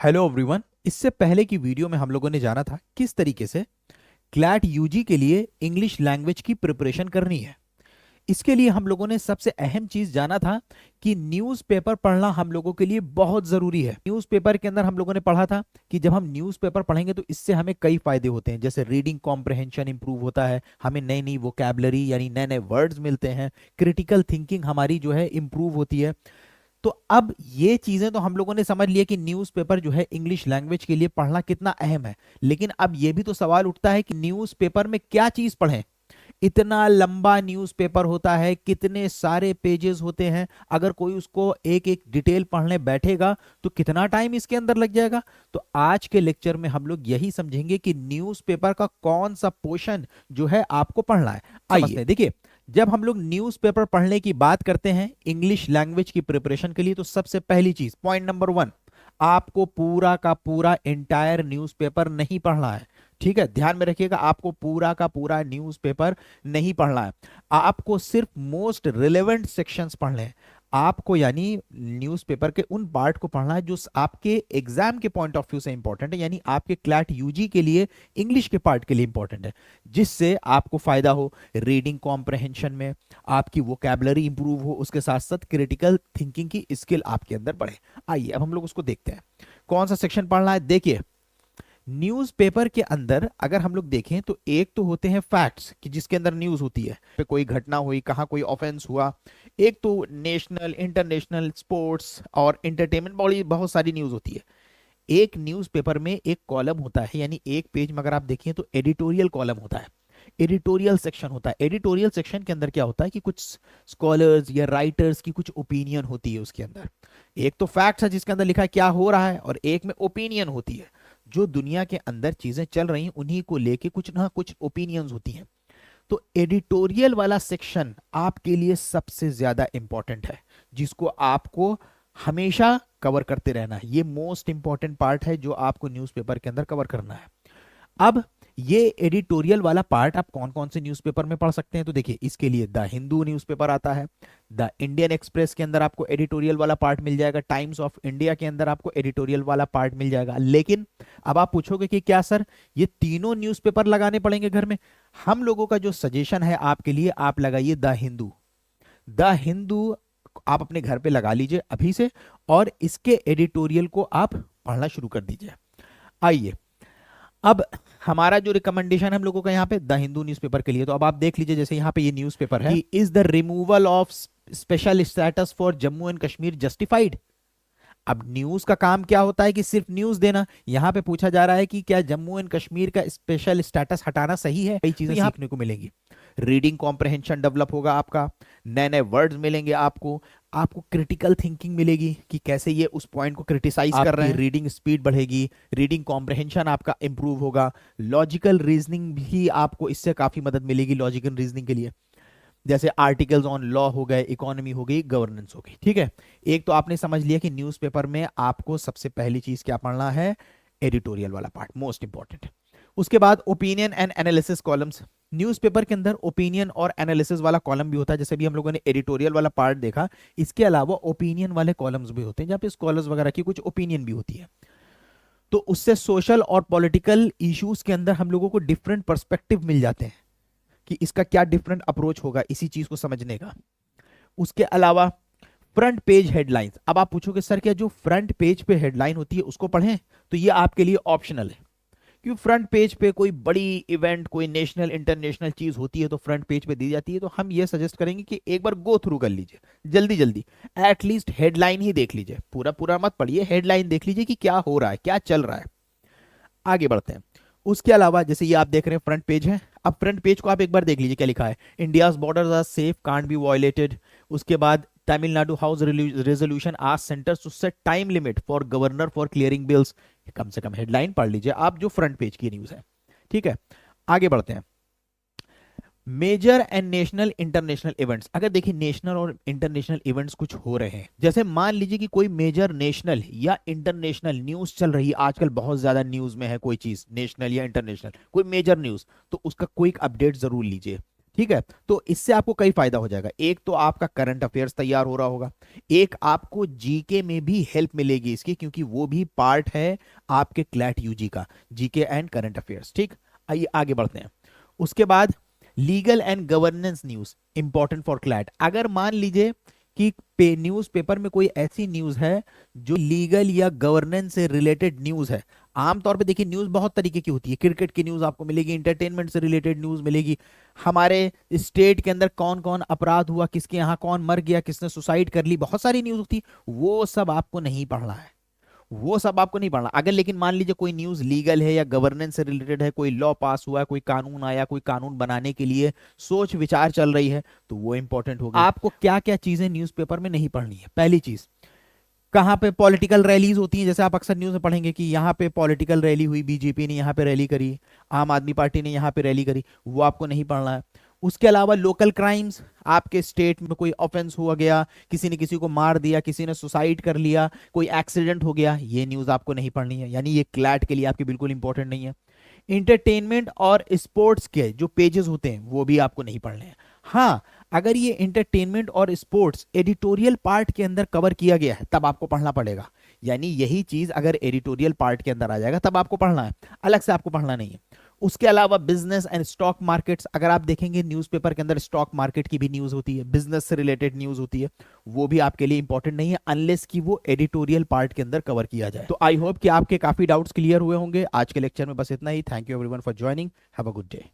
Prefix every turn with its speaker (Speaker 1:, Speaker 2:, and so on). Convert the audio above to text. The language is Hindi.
Speaker 1: Hello everyone. इससे पहले की वीडियो में हम लोगों ने जाना था किस तरीके से क्लैट यूजी के लिए इंग्लिश लैंग्वेज की प्रिपरेशन करनी है। इसके लिए हम लोगों ने सबसे अहम चीज जाना था कि न्यूज़पेपर पढ़ना हम लोगों के लिए बहुत जरूरी है। न्यूज़पेपर के अंदर हम लोगों ने पढ़ा था कि जब हम न्यूज़पेपर पढ़ेंगे तो इससे हमें कई फायदे होते हैं, जैसे रीडिंग कॉम्प्रहेंशन इंप्रूव होता है, हमें नई नई वोकैबलरी यानी नए नए वर्ड्स मिलते हैं, क्रिटिकल थिंकिंग हमारी जो है इंप्रूव होती है। तो अब ये चीजें तो हम लोगों ने समझ लिया कि न्यूज़पेपर जो है इंग्लिश लैंग्वेज के लिए पढ़ना कितना अहम है, लेकिन अब ये भी तो सवाल उठता है कि न्यूज़पेपर में क्या चीज पढ़ें। इतना लंबा न्यूज़पेपर होता है, कितने सारे पेजेस होते हैं, अगर कोई उसको एक एक डिटेल पढ़ने बैठेगा तो कितना टाइम इसके अंदर लग जाएगा। तो आज के लेक्चर में हम लोग यही समझेंगे कि न्यूज़पेपर का कौन सा पोर्शन जो है आपको पढ़ना है। आइए देखिए, जब हम लोग न्यूज़पेपर पढ़ने की बात करते हैं इंग्लिश लैंग्वेज की प्रिपरेशन के लिए, तो सबसे पहली चीज पॉइंट नंबर 1, आपको पूरा का पूरा एंटायर न्यूज़पेपर नहीं पढ़ना है। ठीक है, ध्यान में रखिएगा, आपको पूरा का पूरा न्यूज़पेपर नहीं पढ़ना है, आपको सिर्फ मोस्ट रिलेवेंट सेक्शंस पढ़ने हैं। आपको यानी न्यूज़पेपर के उन पार्ट को पढ़ना है जो आपके एग्जाम के पॉइंट ऑफ व्यू से इंपॉर्टेंट है, यानी आपके क्लैट यूजी के लिए इंग्लिश के पार्ट के लिए इंपॉर्टेंट है, जिससे आपको फायदा हो रीडिंग कॉम्प्रहेंशन में, आपकी वोकैबुलरी इंप्रूव हो, उसके साथ साथ क्रिटिकल थिंकिंग की स्किल आपके अंदर बढ़े। आइए अब हम लोग उसको देखते हैं कौन सा सेक्शन पढ़ना है। देखिए, न्यूज़पेपर के अंदर अगर हम लोग देखें तो एक तो होते हैं फैक्ट्स कि जिसके अंदर न्यूज़ होती है, पे कोई घटना हुई, कहाँ कोई ऑफेंस हुआ। एक तो नेशनल, इंटरनेशनल, स्पोर्ट्स और एंटरटेनमेंट, बड़ी बहुत सारी न्यूज़ होती है। एक न्यूज़पेपर में एक कॉलम होता है, यानी एक पेज में अगर आप देखें तो एडिटोरियल कॉलम होता है, एडिटोरियल सेक्शन होता है। एडिटोरियल सेक्शन के अंदर क्या होता है कि कुछ स्कॉलर्स या राइटर्स की कुछ ओपिनियन होती है उसके अंदर। एक तो फैक्ट्स है जिसके अंदर लिखा है क्या हो रहा है, और एक में ओपिनियन होती है, जो दुनिया के अंदर चीजें चल रही हैं उन्हीं को लेके कुछ ना कुछ ओपिनियंस होती हैं। तो एडिटोरियल वाला सेक्शन आपके लिए सबसे ज्यादा इंपॉर्टेंट है, जिसको आपको हमेशा कवर करते रहना है। ये मोस्ट इंपॉर्टेंट पार्ट है जो आपको न्यूज़पेपर के अंदर कवर करना है। अब ये एडिटोरियल वाला पार्ट आप कौन कौन से न्यूज़पेपर में पढ़ सकते हैं, तो देखिए इसके लिए द हिंदू न्यूज़पेपर आता है, द इंडियन एक्सप्रेस के अंदर आपको एडिटोरियल वाला पार्ट मिल जाएगा, टाइम्स ऑफ इंडिया के अंदर आपको एडिटोरियल वाला पार्ट मिल जाएगा। लेकिन अब आप पूछोगे कि क्या सर ये तीनों न्यूज़पेपर लगाने पड़ेंगे घर में? हम लोगों का जो सजेशन है आपके लिए, आप लगाइए द हिंदू। द हिंदू आप अपने घर पे लगा लीजिए अभी से, और इसके एडिटोरियल को आप पढ़ना शुरू कर दीजिए। आइए अब हमारा जो रिकमेंडेशन हम लोगों का यहाँ पे द हिंदू न्यूज़पेपर के लिए, तो अब आप देख लीजिए, जैसे यहाँ पे ये न्यूज़पेपर है, is the removal of special status for Jammu and Kashmir justified. अब न्यूज का काम क्या होता है कि सिर्फ न्यूज देना। यहाँ पे पूछा जा रहा है कि क्या जम्मू एंड कश्मीर का स्पेशल स्टेटस हटाना सही है। कई चीजें सीखने को मिलेंगी, रीडिंग कॉम्प्रहेंशन डेवलप होगा आपका, नए नए वर्ड्स मिलेंगे आपको, आपको क्रिटिकल थिंकिंग मिलेगी कि कैसे ये उस पॉइंट को क्रिटिसाइज कर रहे हैं, रीडिंग स्पीड बढ़ेगी, रीडिंग कॉम्प्रहेंशन आपका इंप्रूव होगा, लॉजिकल रीजनिंग भी आपको इससे काफी मदद मिलेगी लॉजिकल रीजनिंग के लिए, जैसे आर्टिकल्स ऑन लॉ हो गए, इकोनॉमी हो गई, गवर्नेंस हो गई। ठीक है, एक तो आपने समझ लिया कि न्यूज़पेपर में आपको सबसे पहली चीज क्या पढ़ना है, एडिटोरियल वाला पार्ट मोस्ट इंपॉर्टेंट है। उसके बाद opinion and analysis columns. Newspaper के अंदर ओपिनियन और एनालिसिस वाला कॉलम भी होता है, जैसे भी हम लोगों ने एडिटोरियल वाला पार्ट देखा, इसके अलावा ओपिनियन वाले कॉलम्स भी होते हैं जहां पे स्कॉलर्स वगैरह की कुछ ओपिनियन भी होती है। तो उससे सोशल और पॉलिटिकल इश्यूज के अंदर हम लोगों को डिफरेंट पर्सपेक्टिव मिल जाते हैं कि इसका क्या डिफरेंट अप्रोच होगा इसी चीज को समझने का। उसके अलावा फ्रंट पेज हेडलाइंस। अब आप पूछोगे सर क्या जो फ्रंट पेज पे हेडलाइन होती है उसको पढ़ें, तो ये आपके लिए ऑप्शनल है, क्योंकि फ्रंट पेज पे कोई बड़ी इवेंट, कोई नेशनल इंटरनेशनल चीज होती है तो फ्रंट पेज पे दी जाती है। तो हम ये सजेस्ट करेंगे कि एक बार गो थ्रू कर लीजिए, जल्दी जल्दी एटलीस्ट हेडलाइन ही देख लीजिए, पूरा पूरा मत पढ़िए, हेडलाइन देख लीजिए कि क्या हो रहा है, क्या चल रहा है। आगे बढ़ते हैं। उसके अलावा जैसे ये आप देख रहे हैं फ्रंट पेज है, अब फ्रंट पेज को आप एक बार देख लीजिए क्या लिखा है, India's borders are safe can't be violated. उसके बाद Tamil Nadu house resolution asks centres to set time limit for governor for clearing bills. कम से कम हेडलाइन पढ़ लीजिए आप, जो फ्रंट पेज की न्यूज है। ठीक है, आगे बढ़ते हैं। Major and national international events. अगर देखिए नेशनल और इंटरनेशनल इवेंट्स कुछ हो रहे हैं, जैसे मान लीजिए कि कोई मेजर नेशनल या इंटरनेशनल न्यूज चल रही है, आजकल बहुत ज्यादा न्यूज में है कोई चीज नेशनल या इंटरनेशनल, कोई मेजर न्यूज, तो उसका क्विक अपडेट जरूर लीजिए, ठीक है, तो इससे आपको कई फायदा हो जाएगा। एक तो आपका करंट अफेयर्स तैयार हो रहा होगा, एक आपको जीके में भी हेल्प मिलेगी इसकी, क्योंकि वो भी पार्ट है आपके क्लैट यूजी का, जीके एंड करंट अफेयर्स। ठीक, आइए आगे बढ़ते हैं। उसके बाद legal and governance news important for CLAT. अगर मान लीजिए कि न्यूज पेपर में कोई ऐसी न्यूज है जो लीगल या गवर्नेंस से रिलेटेड न्यूज है। आमतौर पे देखिए न्यूज बहुत तरीके की होती है, क्रिकेट की न्यूज आपको मिलेगी, इंटरटेनमेंट से रिलेटेड न्यूज मिलेगी, हमारे स्टेट के अंदर कौन कौन अपराध हुआ, किसके यहाँ कौन मर गया, किसने सुसाइड कर ली, बहुत सारी न्यूज होती है। वो सब आपको नहीं पढ़ना है, वो सब आपको नहीं पढ़ना। अगर लेकिन मान लीजिए कोई न्यूज लीगल है या गवर्नेंस से रिलेटेड है, कोई लॉ पास हुआ है, कोई कानून आया, कोई कानून बनाने के लिए सोच विचार चल रही है, तो वो इंपॉर्टेंट होगी। आपको क्या क्या चीजें न्यूज़पेपर में नहीं पढ़नी है? पहली चीज, कहाँ पे पॉलिटिकल रैलीज होती हैं, जैसे आप अक्सर न्यूज में पढ़ेंगे कि यहाँ पे पॉलिटिकल रैली हुई, बीजेपी ने यहाँ पे रैली करी, आम आदमी पार्टी ने यहाँ पे रैली करी, वो आपको नहीं पढ़ना है। उसके अलावा लोकल क्राइम्स, आपके स्टेट में कोई ऑफेंस हुआ गया, किसी ने किसी को मार दिया, किसी ने सुसाइड कर लिया, कोई एक्सीडेंट हो गया, ये न्यूज आपको नहीं पढ़नी है, यानी ये क्लैट के लिए आपके बिल्कुल इंपॉर्टेंट नहीं है। इंटरटेनमेंट और स्पोर्ट्स के जो पेजेस होते हैं वो भी आपको नहीं पढ़ने हैं। हाँ, अगर ये इंटरटेनमेंट और स्पोर्ट्स एडिटोरियल पार्ट के अंदर कवर किया गया है तब आपको पढ़ना पड़ेगा, यानी यही चीज अगर एडिटोरियल पार्ट के अंदर आ जाएगा तब आपको पढ़ना है, अलग से आपको पढ़ना नहीं है। उसके अलावा बिजनेस एंड स्टॉक मार्केट्स, अगर आप देखेंगे न्यूज़पेपर के अंदर स्टॉक मार्केट की भी न्यूज होती है, बिजनेस से रिलेटेड न्यूज होती है, वो भी आपके लिए इंपॉर्टेंट नहीं है अनलेस कि वो एडिटोरियल पार्ट के अंदर कवर किया जाए। तो आई होप कि आपके काफी डाउट्स क्लियर हुए होंगे। आज के लेक्चर में बस इतना ही। Thank you everyone for joining. Have a good day.